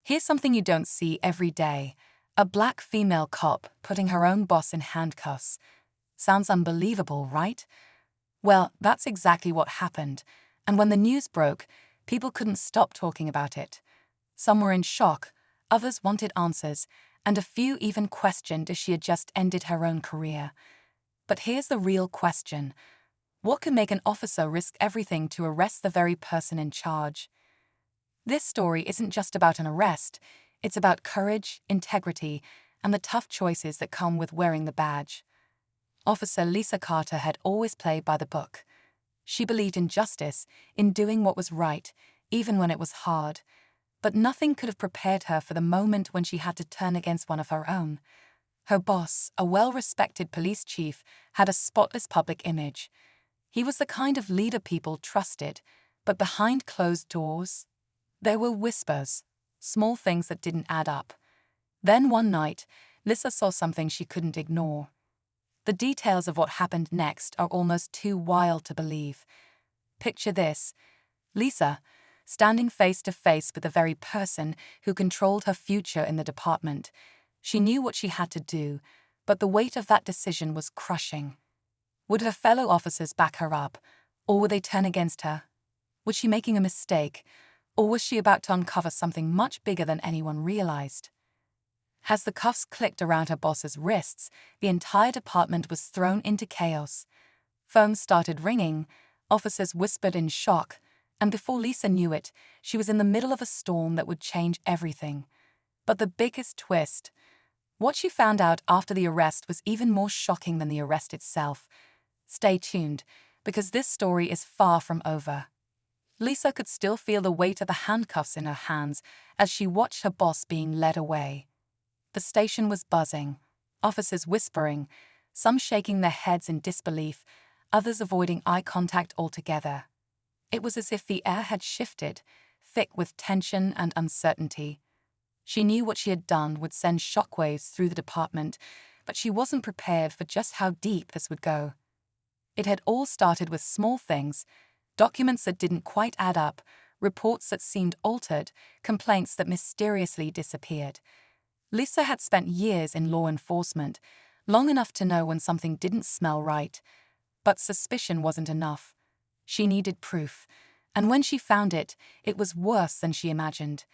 Here's something you don't see every day. A black female cop putting her own boss in handcuffs. Sounds unbelievable, right? Well, that's exactly what happened. And when the news broke, people couldn't stop talking about it. Some were in shock, others wanted answers, and a few even questioned if she had just ended her own career. But here's the real question. What can make an officer risk everything to arrest the very person in charge? This story isn't just about an arrest, it's about courage, integrity, and the tough choices that come with wearing the badge. Officer Lisa Carter had always played by the book. She believed in justice, in doing what was right, even when it was hard. But nothing could have prepared her for the moment when she had to turn against one of her own. Her boss, a well-respected police chief, had a spotless public image. He was the kind of leader people trusted, but behind closed doors, there were whispers, small things that didn't add up. Then one night, Lisa saw something she couldn't ignore. The details of what happened next are almost too wild to believe. Picture this: Lisa, standing face to face with the very person who controlled her future in the department. She knew what she had to do, but the weight of that decision was crushing. Would her fellow officers back her up, or would they turn against her? Was she making a mistake, or was she about to uncover something much bigger than anyone realized? As the cuffs clicked around her boss's wrists, the entire department was thrown into chaos. Phones started ringing, officers whispered in shock, and before Lisa knew it, she was in the middle of a storm that would change everything. But the biggest twist: what she found out after the arrest was even more shocking than the arrest itself. Stay tuned, because this story is far from over. Lisa could still feel the weight of the handcuffs in her hands as she watched her boss being led away. The station was buzzing, officers whispering, some shaking their heads in disbelief, others avoiding eye contact altogether. It was as if the air had shifted, thick with tension and uncertainty. She knew what she had done would send shockwaves through the department, but she wasn't prepared for just how deep this would go. It had all started with small things: documents that didn't quite add up, reports that seemed altered, complaints that mysteriously disappeared. Lisa had spent years in law enforcement, long enough to know when something didn't smell right. But suspicion wasn't enough. She needed proof, and when she found it, it was worse than she imagined.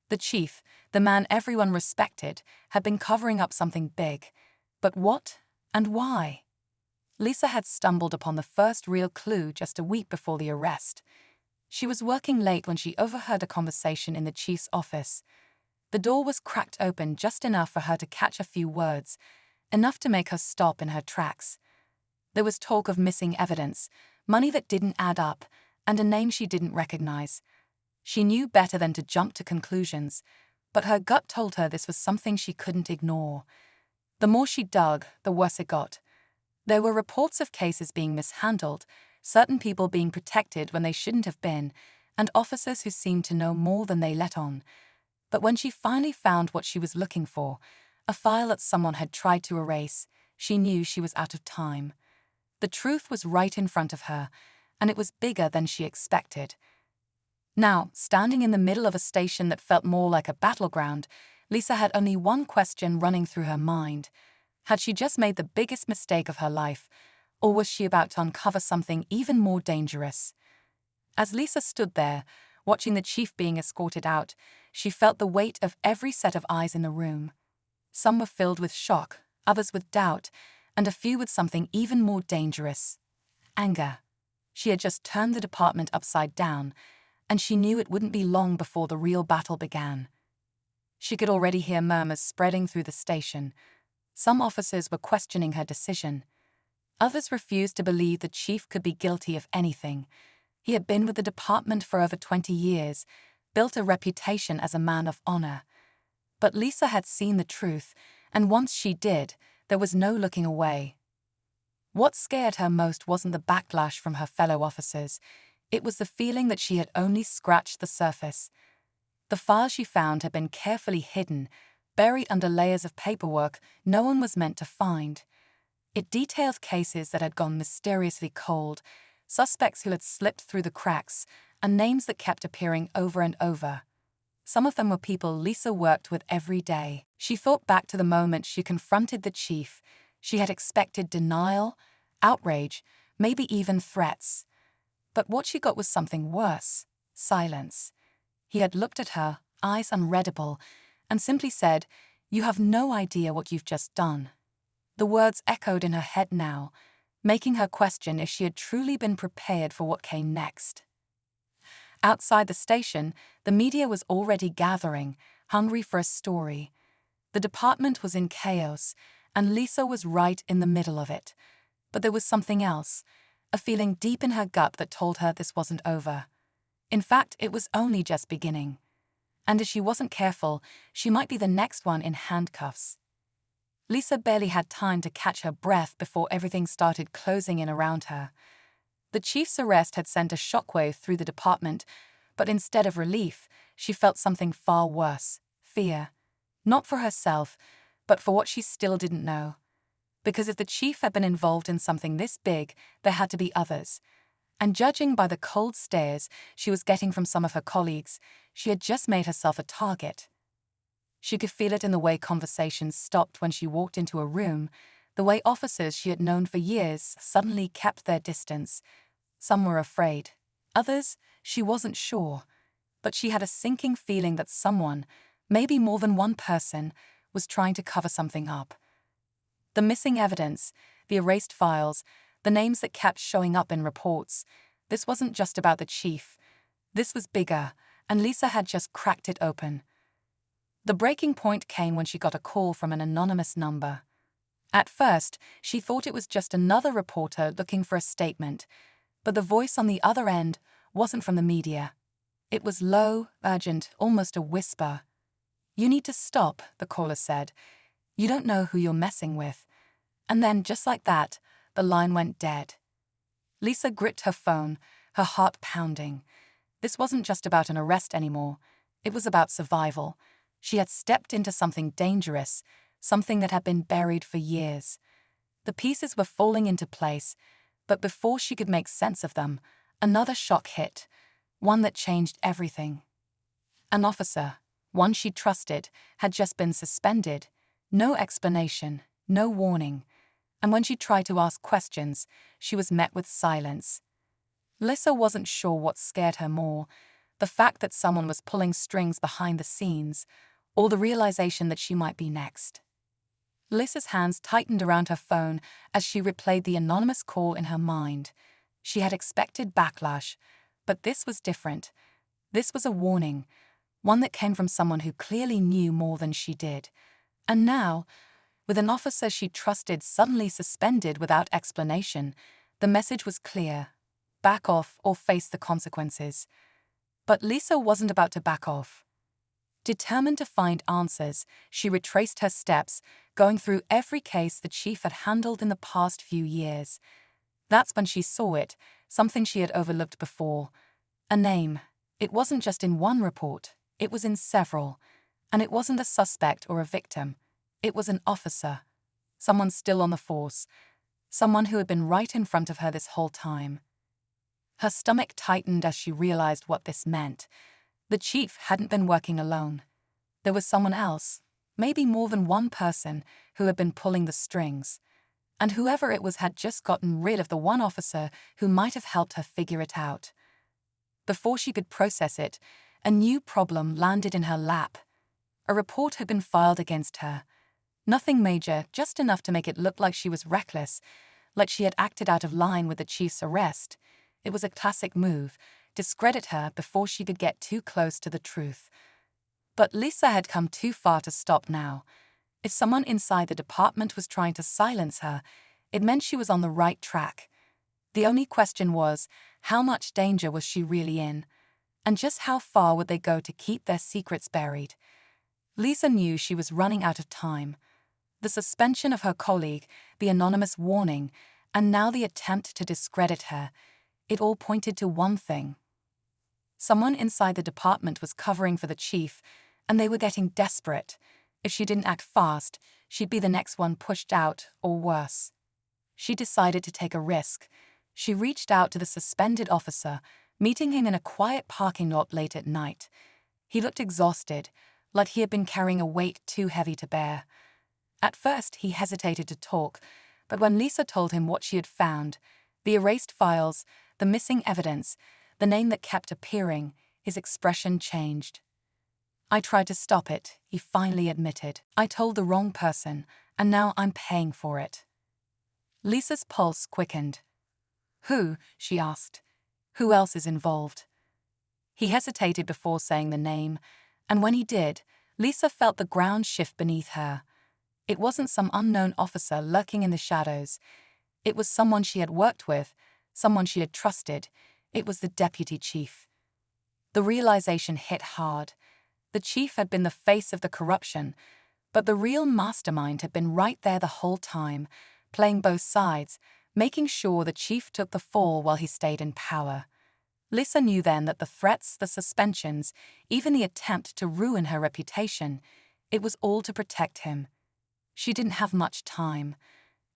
The chief, the man everyone respected, had been covering up something big. But what and why? Lisa had stumbled upon the first real clue just a week before the arrest. She was working late when she overheard a conversation in the chief's office. The door was cracked open just enough for her to catch a few words, enough to make her stop in her tracks. There was talk of missing evidence, money that didn't add up, and a name she didn't recognize. She knew better than to jump to conclusions, but her gut told her this was something she couldn't ignore. The more she dug, the worse it got. There were reports of cases being mishandled, certain people being protected when they shouldn't have been, and officers who seemed to know more than they let on. But when she finally found what she was looking for, a file that someone had tried to erase, she knew she was out of time. The truth was right in front of her, and it was bigger than she expected. Now, standing in the middle of a station that felt more like a battleground, Lisa had only one question running through her mind. Had she just made the biggest mistake of her life, or was she about to uncover something even more dangerous? As Lisa stood there, watching the chief being escorted out, she felt the weight of every set of eyes in the room. Some were filled with shock, others with doubt, and a few with something even more dangerous: anger. She had just turned the department upside down, and she knew it wouldn't be long before the real battle began. She could already hear murmurs spreading through the station. Some officers were questioning her decision. Others refused to believe the chief could be guilty of anything. He had been with the department for over 20 years, built a reputation as a man of honor. But Lisa had seen the truth, and once she did, there was no looking away. What scared her most wasn't the backlash from her fellow officers. It was the feeling that she had only scratched the surface. The file she found had been carefully hidden, buried under layers of paperwork no one was meant to find. It detailed cases that had gone mysteriously cold, suspects who had slipped through the cracks, and names that kept appearing over and over. Some of them were people Lisa worked with every day. She thought back to the moment she confronted the chief. She had expected denial, outrage, maybe even threats. But what she got was something worse: silence. He had looked at her, eyes unreadable, and simply said, "You have no idea what you've just done." The words echoed in her head now, making her question if she had truly been prepared for what came next. Outside the station, the media was already gathering, hungry for a story. The department was in chaos, and Lisa was right in the middle of it. But there was something else, a feeling deep in her gut that told her this wasn't over. In fact, it was only just beginning. And if she wasn't careful, she might be the next one in handcuffs. Lisa barely had time to catch her breath before everything started closing in around her. The chief's arrest had sent a shockwave through the department, but instead of relief, she felt something far worse: fear. Not for herself, but for what she still didn't know. Because if the chief had been involved in something this big, there had to be others. And judging by the cold stares she was getting from some of her colleagues, she had just made herself a target. She could feel it in the way conversations stopped when she walked into a room, the way officers she had known for years suddenly kept their distance. Some were afraid. Others, she wasn't sure. But she had a sinking feeling that someone, maybe more than one person, was trying to cover something up. The missing evidence, the erased files, the names that kept showing up in reports. This wasn't just about the chief. This was bigger, and Lisa had just cracked it open. The breaking point came when she got a call from an anonymous number. At first, she thought it was just another reporter looking for a statement, but the voice on the other end wasn't from the media. It was low, urgent, almost a whisper. "You need to stop," the caller said. "You don't know who you're messing with." And then, just like that, the line went dead. Lisa gripped her phone, her heart pounding. This wasn't just about an arrest anymore. It was about survival. She had stepped into something dangerous, something that had been buried for years. The pieces were falling into place, but before she could make sense of them, another shock hit, one that changed everything. An officer, one she trusted, had just been suspended. No explanation, no warning. And when she tried to ask questions, she was met with silence. Lisa wasn't sure what scared her more: the fact that someone was pulling strings behind the scenes, or the realization that she might be next. Lisa's hands tightened around her phone as she replayed the anonymous call in her mind. She had expected backlash, but this was different. This was a warning, one that came from someone who clearly knew more than she did. And now, with an officer she trusted suddenly suspended without explanation, the message was clear: back off or face the consequences. But Lisa wasn't about to back off. Determined to find answers, she retraced her steps, going through every case the chief had handled in the past few years. That's when she saw it, something she had overlooked before. A name. It wasn't just in one report, it was in several. And it wasn't a suspect or a victim. It was an officer. Someone still on the force. Someone who had been right in front of her this whole time. Her stomach tightened as she realized what this meant. The chief hadn't been working alone. There was someone else, maybe more than one person, who had been pulling the strings. And whoever it was had just gotten rid of the one officer who might have helped her figure it out. Before she could process it, a new problem landed in her lap. A report had been filed against her. Nothing major, just enough to make it look like she was reckless, like she had acted out of line with the chief's arrest. It was a classic move: discredit her before she could get too close to the truth. But Lisa had come too far to stop now. If someone inside the department was trying to silence her, it meant she was on the right track. The only question was, how much danger was she really in? And just how far would they go to keep their secrets buried? Lisa knew she was running out of time. The suspension of her colleague, the anonymous warning, and now the attempt to discredit her, it all pointed to one thing. Someone inside the department was covering for the chief, and they were getting desperate. If she didn't act fast, she'd be the next one pushed out, or worse. She decided to take a risk. She reached out to the suspended officer, meeting him in a quiet parking lot late at night. He looked exhausted, like he had been carrying a weight too heavy to bear. At first, he hesitated to talk, but when Lisa told him what she had found, the erased files, the missing evidence, the name that kept appearing, his expression changed. "I tried to stop it," he finally admitted. "I told the wrong person, and now I'm paying for it." Lisa's pulse quickened. "Who?" she asked. "Who else is involved?" He hesitated before saying the name, and when he did, Lisa felt the ground shift beneath her. It wasn't some unknown officer lurking in the shadows. It was someone she had worked with, someone she had trusted. It was the deputy chief. The realization hit hard. The chief had been the face of the corruption, but the real mastermind had been right there the whole time, playing both sides, making sure the chief took the fall while he stayed in power. Lisa knew then that the threats, the suspensions, even the attempt to ruin her reputation, it was all to protect him. She didn't have much time.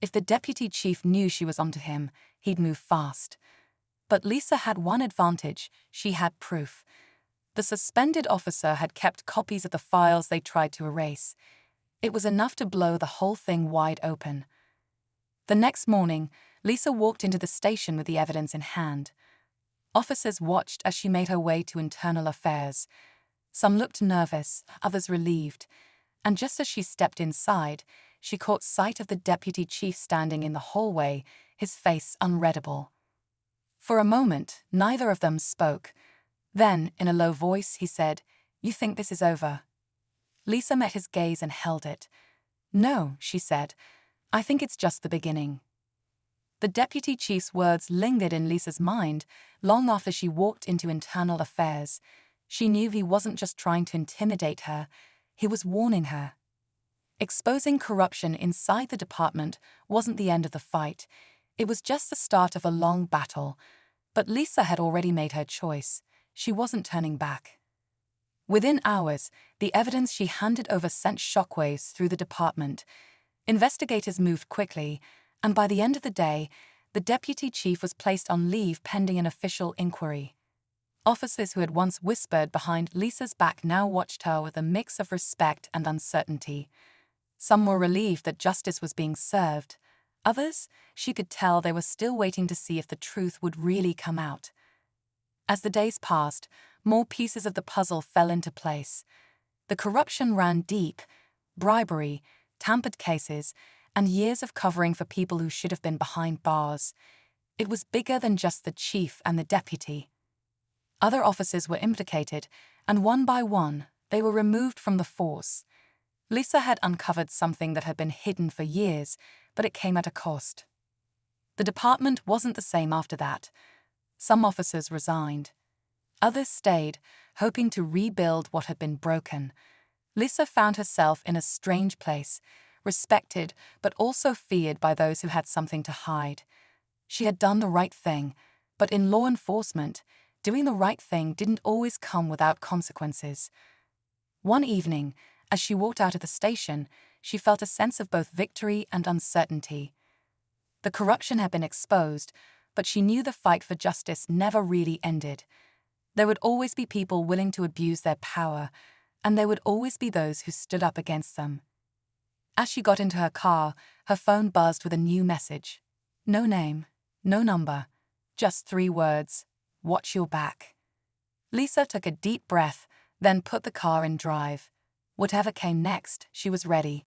If the deputy chief knew she was onto him, he'd move fast. But Lisa had one advantage: she had proof. The suspended officer had kept copies of the files they tried to erase. It was enough to blow the whole thing wide open. The next morning, Lisa walked into the station with the evidence in hand. Officers watched as she made her way to Internal Affairs. Some looked nervous, others relieved, and just as she stepped inside, she caught sight of the deputy chief standing in the hallway, his face unreadable. For a moment, neither of them spoke. Then, in a low voice, he said, "You think this is over?" Lisa met his gaze and held it. "No," she said, "I think it's just the beginning." The deputy chief's words lingered in Lisa's mind long after she walked into Internal Affairs. She knew he wasn't just trying to intimidate her, he was warning her. Exposing corruption inside the department wasn't the end of the fight. It was just the start of a long battle. But Lisa had already made her choice. She wasn't turning back. Within hours, the evidence she handed over sent shockwaves through the department. Investigators moved quickly, and by the end of the day, the deputy chief was placed on leave pending an official inquiry. Officers who had once whispered behind Lisa's back now watched her with a mix of respect and uncertainty. Some were relieved that justice was being served. Others, she could tell they were still waiting to see if the truth would really come out. As the days passed, more pieces of the puzzle fell into place. The corruption ran deep: bribery, tampered cases, and years of covering for people who should have been behind bars. It was bigger than just the chief and the deputy. Other officers were implicated, and one by one, they were removed from the force. Lisa had uncovered something that had been hidden for years, but it came at a cost. The department wasn't the same after that. Some officers resigned. Others stayed, hoping to rebuild what had been broken. Lisa found herself in a strange place, respected but also feared by those who had something to hide. She had done the right thing, but in law enforcement, doing the right thing didn't always come without consequences. One evening, as she walked out of the station, she felt a sense of both victory and uncertainty. The corruption had been exposed, but she knew the fight for justice never really ended. There would always be people willing to abuse their power, and there would always be those who stood up against them. As she got into her car, her phone buzzed with a new message. No name, no number, just 3 words: "Watch your back." Lisa took a deep breath, then put the car in drive. Whatever came next, she was ready.